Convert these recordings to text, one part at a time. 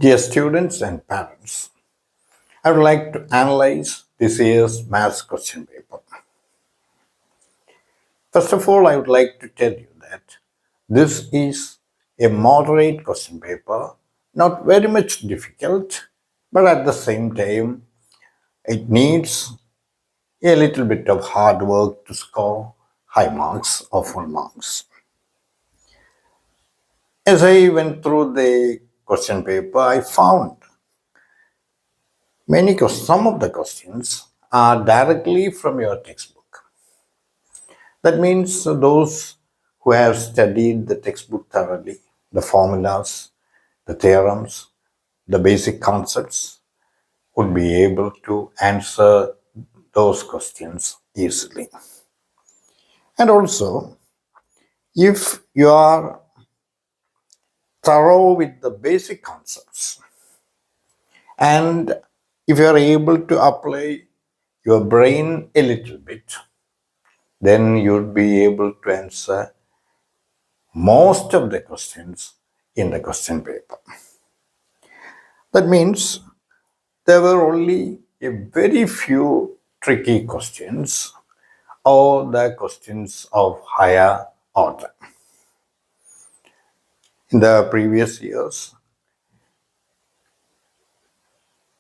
Dear students and parents, I would like to analyze this year's maths question paper. First of all, I would like to tell you that this is a moderate question paper, not very much difficult, but at the same time, it needs a little bit of hard work to score high marks or full marks. As I went through the question paper, I found some of the questions are directly from your textbook. That means those who have studied the textbook thoroughly, the formulas, the theorems, the basic concepts, would be able to answer those questions easily. And also, if you are thorough with the basic concepts and if you are able to apply your brain a little bit, then you'll be able to answer most of the questions in the question paper. That means there were only a very few tricky questions or the questions of higher order. In the previous years,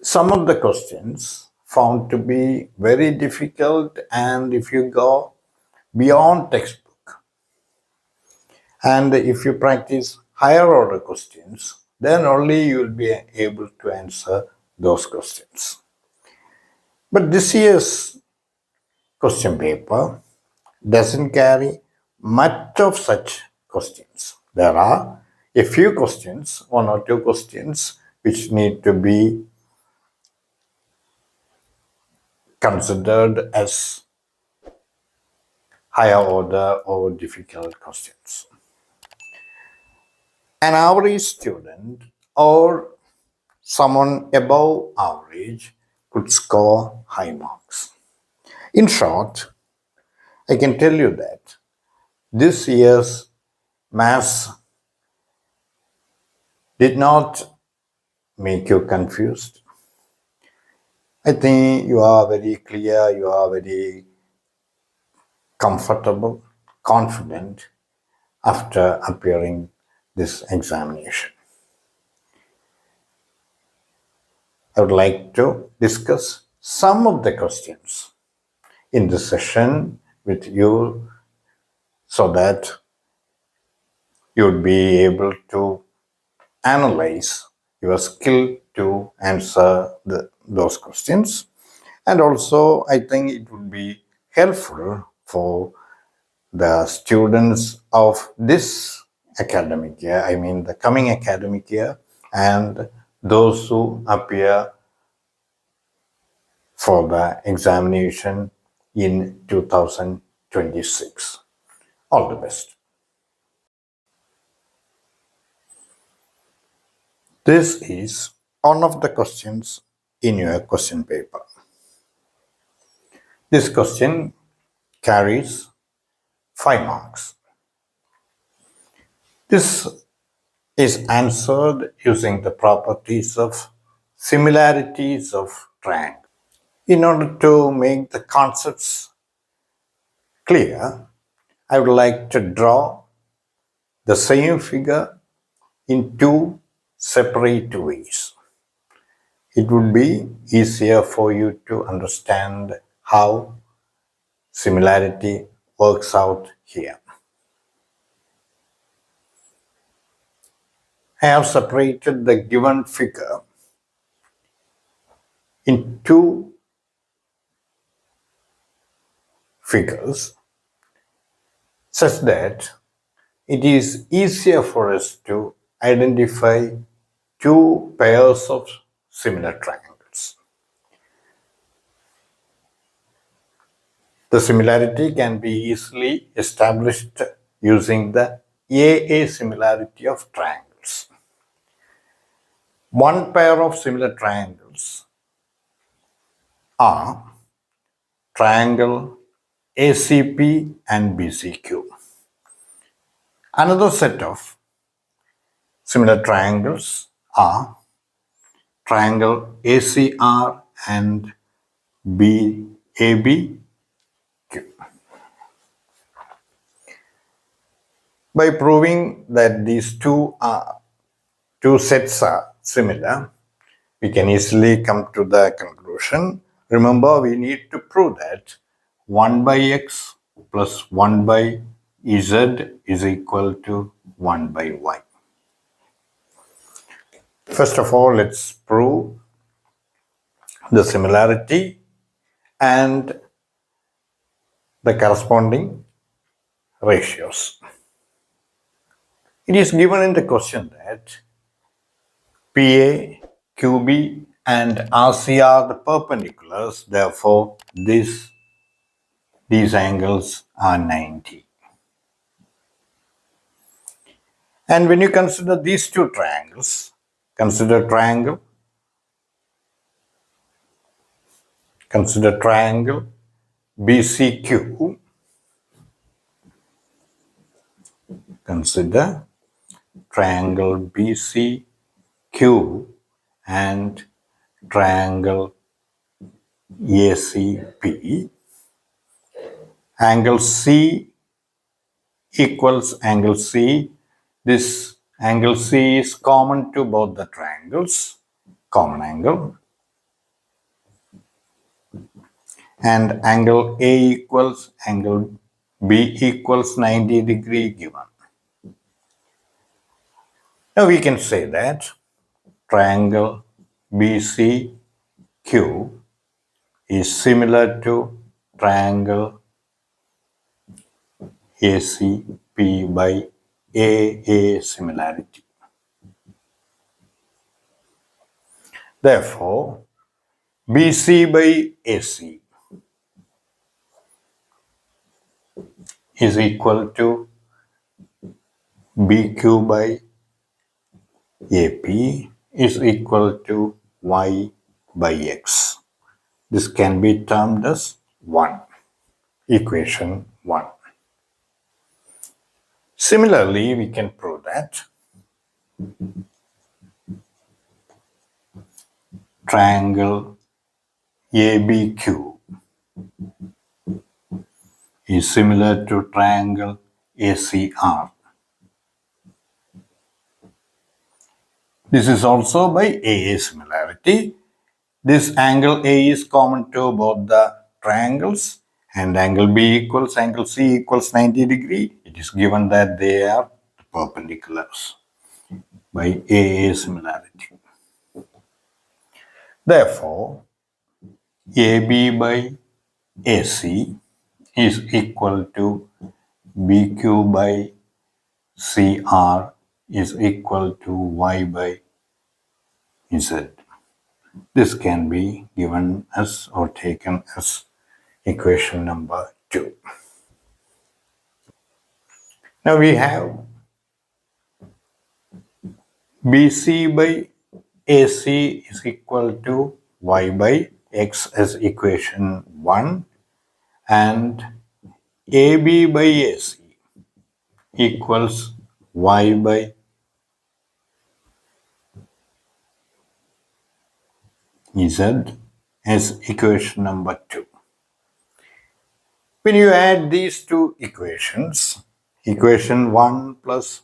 some of the questions found to be very difficult, and if you go beyond textbook and if you practice higher order questions, then only you will be able to answer those questions. But this year's question paper doesn't carry much of such questions. There are a few questions, one or two questions, which need to be considered as higher order or difficult questions. An average student or someone above average could score high marks. In short, I can tell you that this year's maths did not make you confused. I think you are very clear, you are very comfortable, confident after appearing this examination. I would like to discuss some of the questions in this session with you so that you would be able to analyze your skill to answer those questions. And also, I think it would be helpful for the students of this academic year, I mean the coming academic year, and those who appear for the examination in 2026. All the best. This is one of the questions in your question paper. This question carries 5 marks. This is answered using the properties of similarities of triangles. In order to make the concepts clear, I would like to draw the same figure in two separate ways. It would be easier for you to understand how similarity works out here. I have separated the given figure in two figures such that it is easier for us to identify two pairs of similar triangles. The similarity can be easily established using the AA similarity of triangles. One pair of similar triangles are triangle ACP and BCQ. Another set of similar triangles are triangle ACR and BABQ. By proving that these two sets are similar, we can easily come to the conclusion. Remember, we need to prove that 1 by x plus 1 by z is equal to 1 by y. First of all, let's prove the similarity and the corresponding ratios. It is given in the question that PA, QB, and RC are the perpendiculars, therefore these angles are 90. And when you consider these two triangles, consider triangle BCQ, consider triangle BCQ and triangle ACP. Angle C equals angle C. This angle C is common to both the triangles, common angle. And angle A equals angle B equals 90 degree given. Now we can say that triangle BCQ is similar to triangle ACP by AA similarity. Therefore, BC by AC is equal to BQ by AP is equal to Y by X. This can be termed as 1, equation 1. Similarly, we can prove that triangle ABQ is similar to triangle ACR. This is also by AA similarity. This angle A is common to both the triangles, and angle B equals angle C equals 90 degree. It is given that they are perpendiculars by AA similarity. Therefore, AB by AC is equal to BQ by CR is equal to Y by Z. This can be given as or taken as equation number 2. Now we have BC by AC is equal to Y by X as equation 1, and AB by AC equals Y by Z as equation number 2. When you add these two equations, equation 1 plus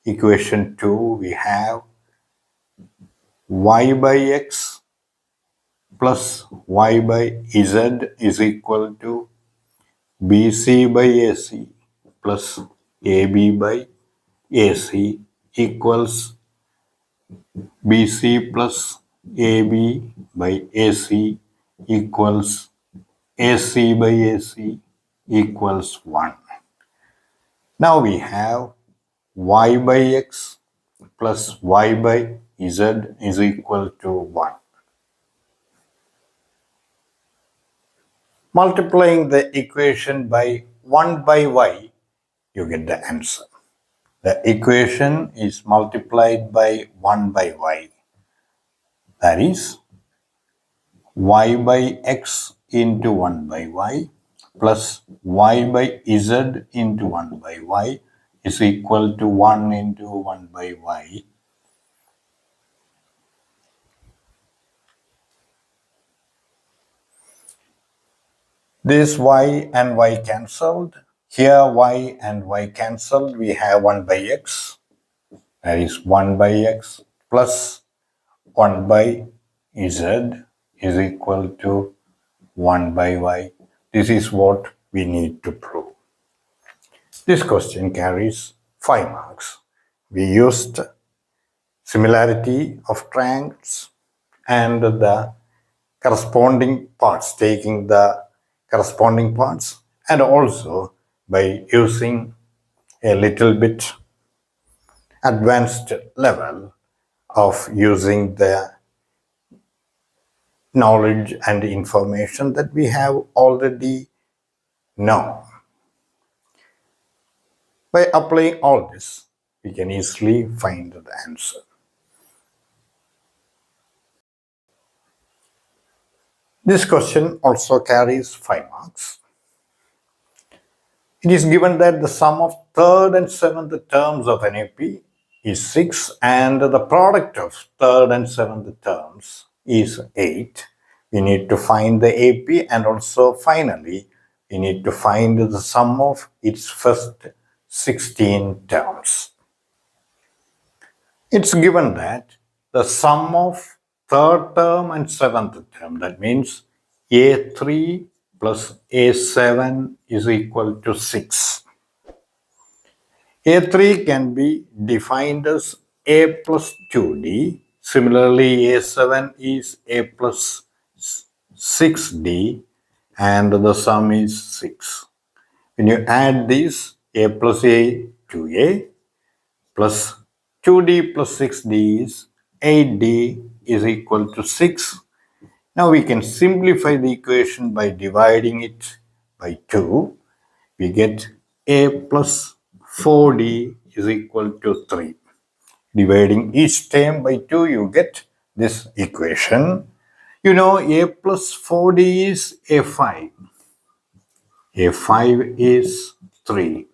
equation 2, we have Y by X plus Y by Z is equal to BC by AC plus AB by AC equals BC plus AB by AC equals AC by AC equals 1. Now we have Y by X plus Y by Z is equal to 1. Multiplying the equation by 1 by Y, you get the answer. The equation is multiplied by 1 by Y. That is Y by X into 1 by Y plus Y by Z into 1 by Y is equal to 1 into 1 by Y. This y and y cancelled. Here y and y cancelled. We have 1 by x. That is 1 by x plus 1 by z is equal to 1 by y. This is what we need to prove. This question carries 5 marks. We used similarity of triangles and the corresponding parts, taking the corresponding parts, and also by using a little bit advanced level of using the knowledge and information that we have already known. By applying all this, we can easily find the answer. This question also carries 5 marks. It is given that the sum of third and seventh terms of an AP is 6 and the product of third and seventh terms is 8. We need to find the AP and also finally we need to find the sum of its first 16 terms. It's given that the sum of third term and seventh term, that means A3 plus A7 is equal to 6. A3 can be defined as A plus 2D. Similarly, A7 is A plus 6D and the sum is 6. When you add these, A plus A to A plus 2D plus 6D is 8D is equal to 6. Now we can simplify the equation by dividing it by 2. We get A plus 4D is equal to 3. Dividing each term by 2, you get this equation. You know A plus 4D is A5. A5 is 3.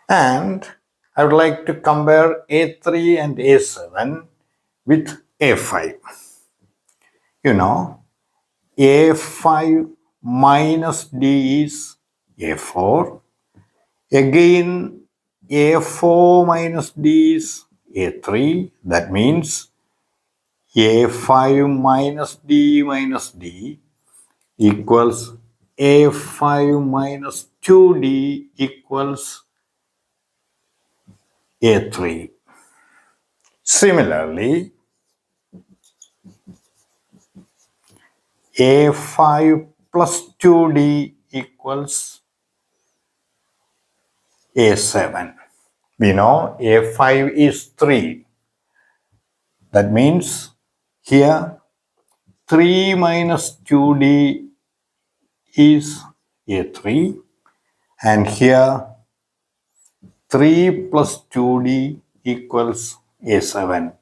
And I would like to compare A3 and A7 with A5. You know, A5 minus D is A4. Again, A4 minus D is A3. That means A5 minus D equals A5 minus 2D equals A3. Similarly, A5 plus 2D equals A7. We know A5 is 3. That means here 3 minus 2D is A3 and here 3 plus 2D equals A7.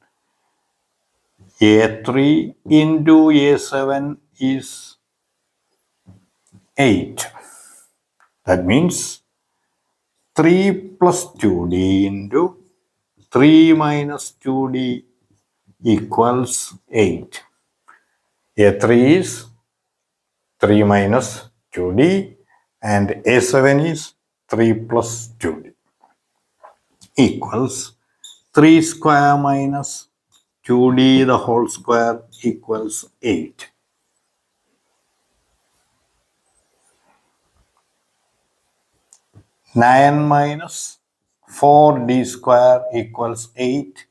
A3 into A7 is 8. That means 3 plus 2D into 3 minus 2D equals 8. A3 is 3 minus 2D and A7 is 3 plus 2D equals 3 square minus 2D the whole square equals 8. 9 minus 4D square equals 8.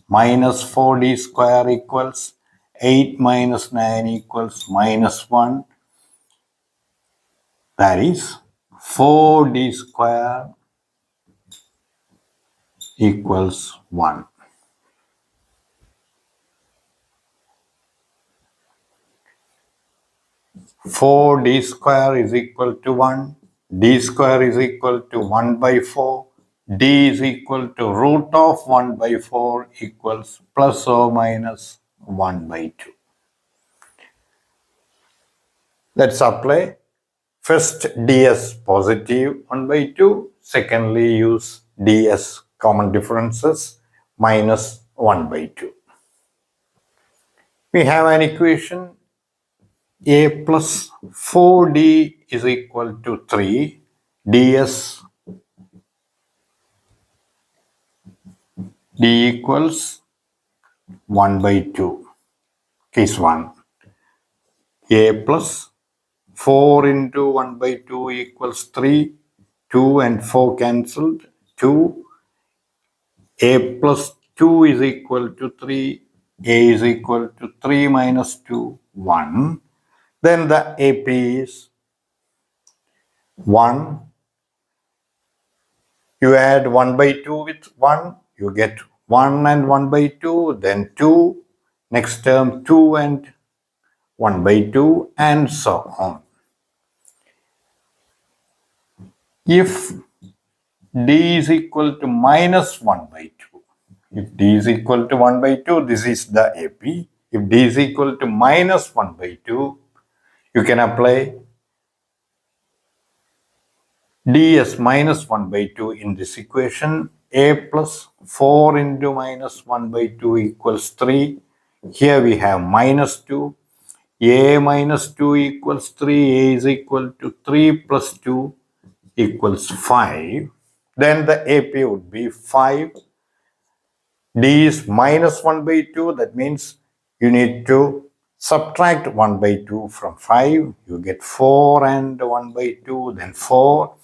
Minus 4D square equals 8 minus 9 equals minus 1. That is 4D square equals 1. 4D square is equal to 1. D square is equal to 1 by 4. D is equal to root of 1 by 4 equals plus or minus 1 by 2. Let's apply. First, ds positive 1 by 2. Secondly, use ds common differences minus 1 by 2. We have an equation A plus 4D is equal to 3. ds d equals 1 by 2. Case 1. A plus 4 into 1 by 2 equals 3. 2 and 4 cancelled. 2. A plus 2 is equal to 3. A is equal to 3 minus 2, 1. Then the AP is 1. You add 1 by 2 with 1. You get 1 and 1 by 2. Then 2. Next term 2 and 1 by 2 and so on. If D is equal to minus 1 by 2. If D is equal to 1 by 2, this is the AP. If D is equal to minus 1 by 2, you can apply D as minus 1 by 2 in this equation. A plus 4 into minus 1 by 2 equals 3. Here we have minus 2. A minus 2 equals 3. A is equal to 3 plus 2 equals 5. Then the AP would be 5. D is minus 1 by 2. That means you need to subtract 1 by 2 from 5. You get 4 and 1 by 2, then 4.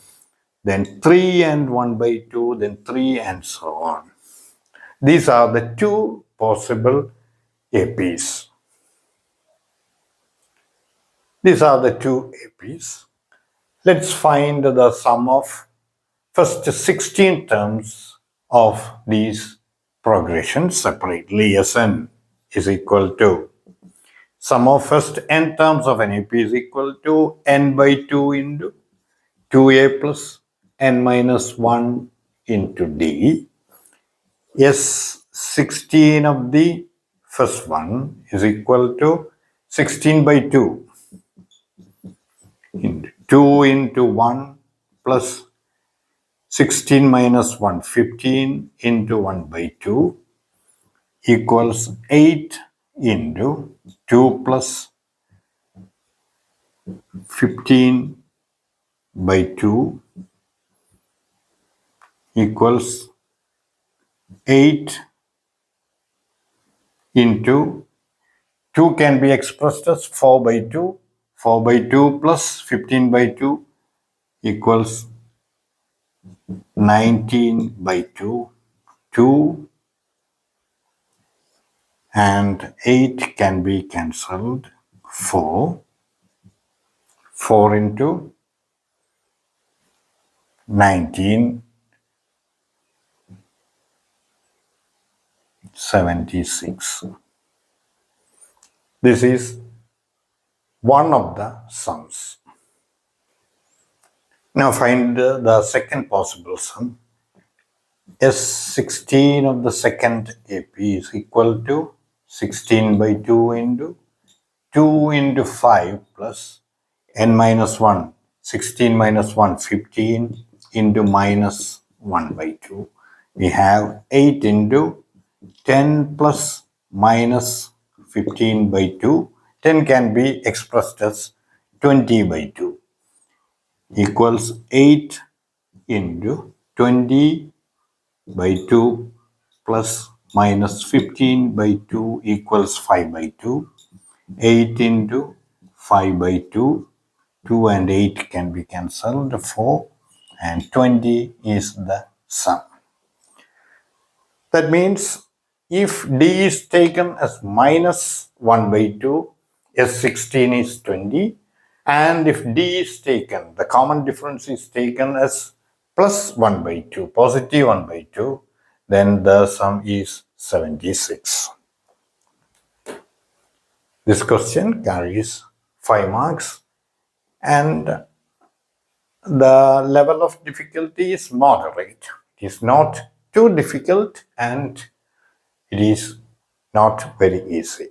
Then 3 and 1 by 2, then 3 and so on. These are the two possible APs. These are the two APs. Let's find the sum of first 16 terms of these progressions separately. Sn is equal to sum of first n terms of an AP is equal to n by 2 into 2a plus n minus 1 into d. S16 of the first one is equal to 16 by 2 into 2 into 1 plus 16 minus 1, 15 into 1 by 2 equals 8 into 2 plus 15 by 2 equals 8 into 2 can be expressed as 4 by 2. 4 by 2 plus 15 by 2 equals 19 by 2. 2 and 8 can be cancelled. 4. 4 into 19, 76. This is one of the sums. Now find the second possible sum. S16 of the second AP is equal to 16 by 2 into 2 into 5 plus n minus 1, 16 minus 1, 15 into minus 1 by 2. We have 8 into 10 plus minus 15 by 2. 10 can be expressed as 20 by 2 equals 8 into 20 by 2 plus minus 15 by 2 equals 5 by 2. 8 into 5 by 2. 2 and 8 can be cancelled. 4 and 20 is the sum. That means if D is taken as minus 1 by 2, S16 is 20. And if D is taken, the common difference is taken as plus 1 by 2, positive 1 by 2, then the sum is 76. This question carries 5 marks and the level of difficulty is moderate. It is not too difficult and it is not very easy.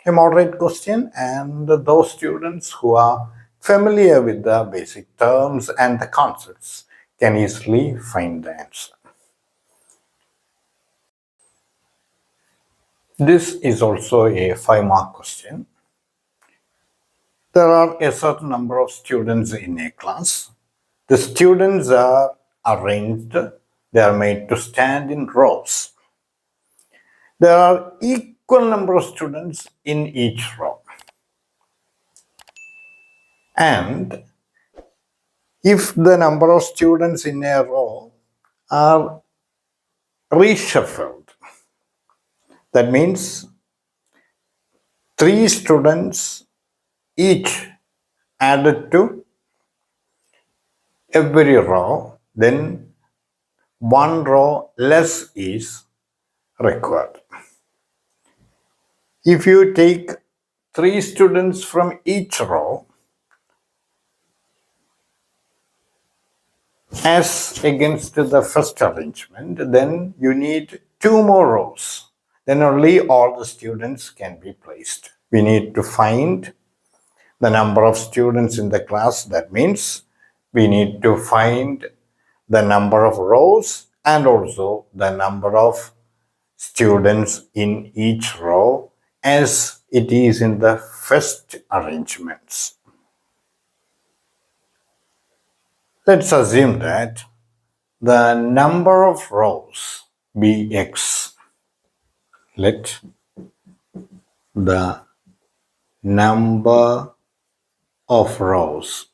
A moderate question, and those students who are familiar with the basic terms and the concepts can easily find the answer. This is also a 5 mark question. There are a certain number of students in a class. The students are arranged, they are made to stand in rows. There are equal number of students in each row. And if the number of students in a row are reshuffled, that means three students each added to every row, then one row less is required. If you take three students from each row, as against the first arrangement, then you need two more rows. Then only all the students can be placed. We need to find the number of students in the class. That means we need to find the number of rows and also the number of students in each row as it is in the first arrangements. Let's assume that the number of rows be x. Let the number of rows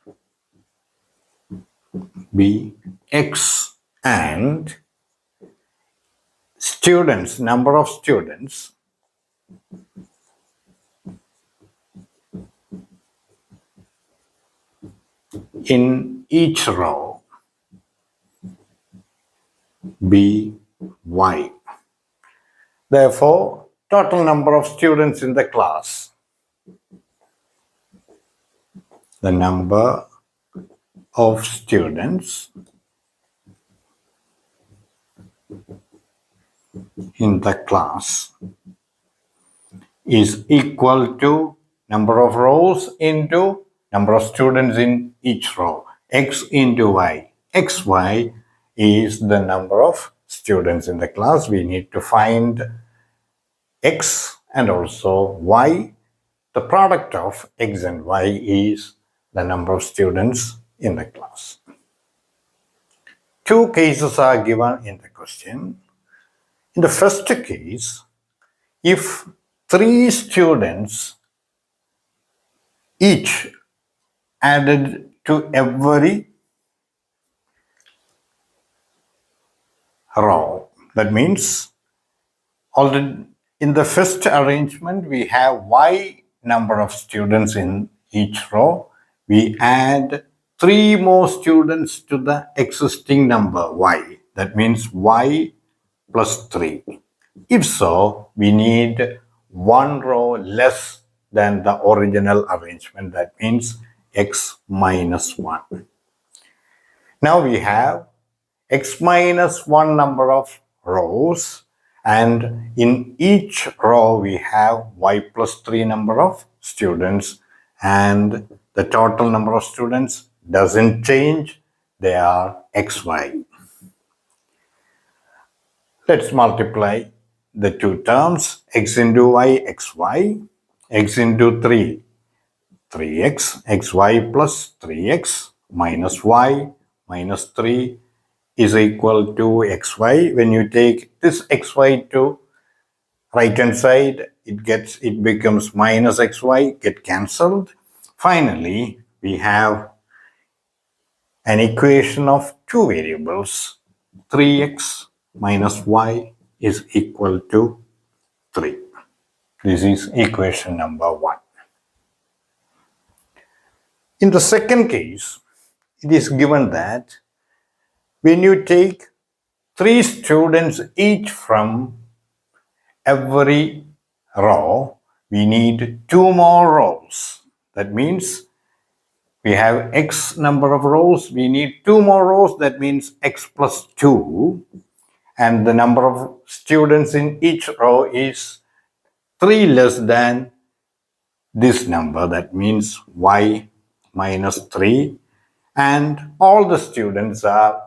be x and students, number of students in each row be y. Therefore, total number of students in the class, the number of students in the class is equal to number of rows into number of students in each row, x into y. xy is the number of students in the class. We need to find x and also y. The product of x and y is the number of students in the class. Two cases are given in the question. In the first case, if three students each added to every row, that means already in the first arrangement we have y number of students in each row. We add three more students to the existing number y. That means y plus 3. If so, we need one row less than the original arrangement. That means x minus 1. Now we have x minus 1 number of rows, and in each row we have y plus 3 number of students, and the total number of students doesn't change. They are xy. Let's multiply the two terms, x into y, xy, x into 3, 3x, xy plus 3x minus y minus 3 is equal to xy. When you take this xy to right hand side, it becomes minus xy, get cancelled. Finally, we have an equation of two variables. 3x minus y is equal to 3. This is equation number 1. In the second case, it is given that when you take three students each from every row, we need two more rows. That means we have x number of rows, we need two more rows, that means x plus 2, and the number of students in each row is 3 less than this number, that means y minus 3, and all the students are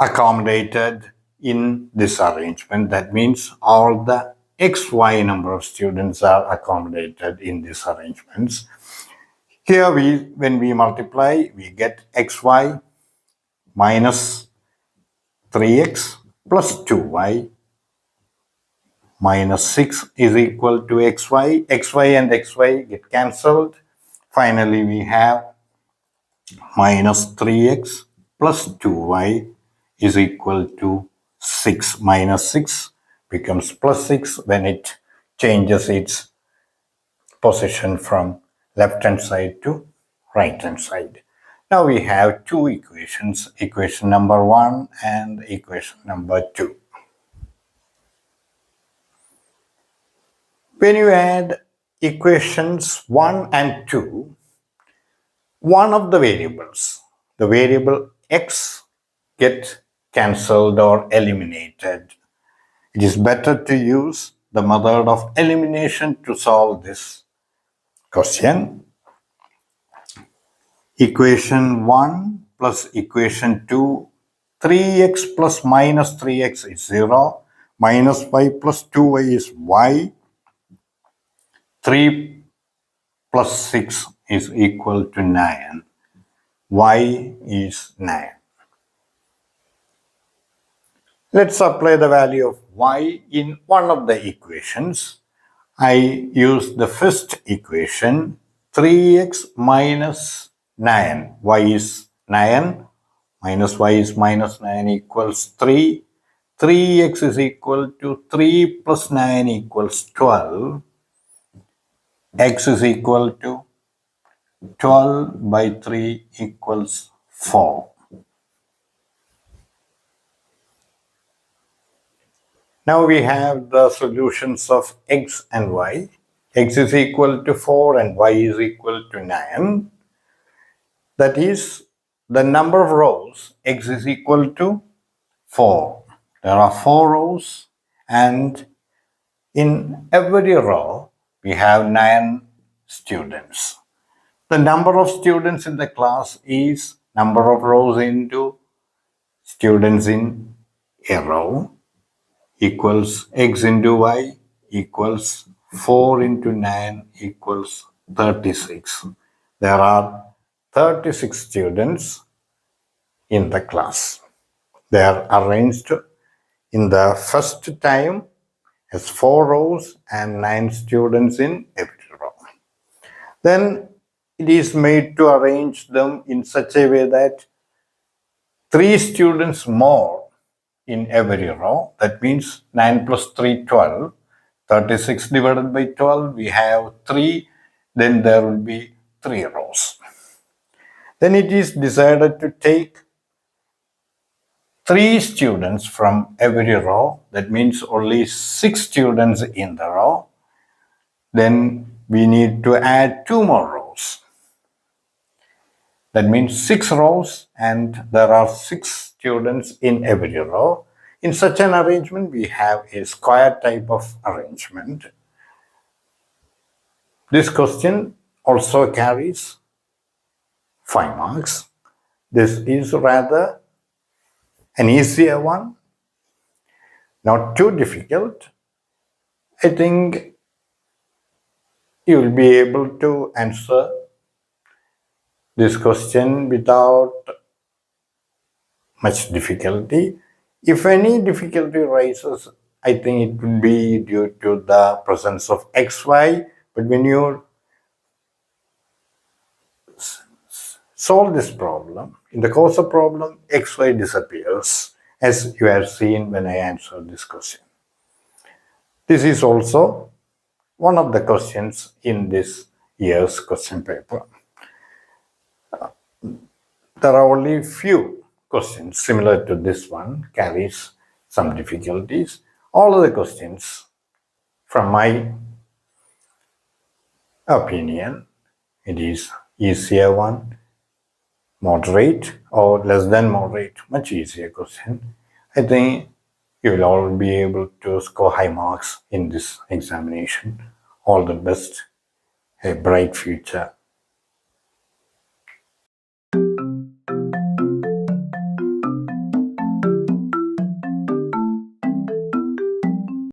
accommodated in this arrangement. That means all the xy number of students are accommodated in these arrangements. Here when we multiply, we get xy minus 3x plus 2y minus 6 is equal to xy. Xy and xy get cancelled. Finally, we have minus 3x plus 2y is equal to 6. Minus 6 becomes plus 6 when it changes its position from left hand side to right hand side. Now we have two equations, equation number 1 and equation number 2. When you add equations 1 and 2, one of the variables, the variable x, get cancelled or eliminated. It is better to use the method of elimination to solve this question. Equation 1 plus equation 2, 3x plus minus 3x is 0, minus 5 plus 2y is y, 3 plus 6 is equal to 9, y is 9. Let's apply the value of y in one of the equations. I use the first equation, 3x minus 9. Y is 9, minus y is minus 9 equals 3. 3x is equal to 3 plus 9 equals 12. X is equal to 12 by 3 equals 4. Now we have the solutions of x and y. X is equal to 4 and y is equal to 9. That is, the number of rows, x is equal to 4. There are 4 rows, and in every row we have 9 students. The number of students in the class is number of rows into students in a row equals x into y equals 4 into 9 equals 36. There are 36 students in the class. They are arranged in the first time as 4 rows and 9 students in every row. Then it is made to arrange them in such a way that 3 students more in every row. That means 9 plus 3, 12. 36 divided by 12, we have 3. Then there will be 3 rows. Then it is decided to take 3 students from every row. That means only 6 students in the row. Then we need to add 2 more rows. That means 6 rows, and there are 6 students in every row. In such an arrangement, we have a square type of arrangement. This question also carries 5 marks. This is rather an easier one, not too difficult. I think you will be able to answer this question without much difficulty. If any difficulty arises, I think it would be due to the presence of xy. But when you solve this problem, in the course of problem, xy disappears, as you have seen when I answered this question. This is also one of the questions in this year's question paper. There are only few questions similar to this one, carries some difficulties. All of the questions, from my opinion, it is easier one, moderate or less than moderate, much easier question. I think you will all be able to score high marks in this examination. All the best, a bright future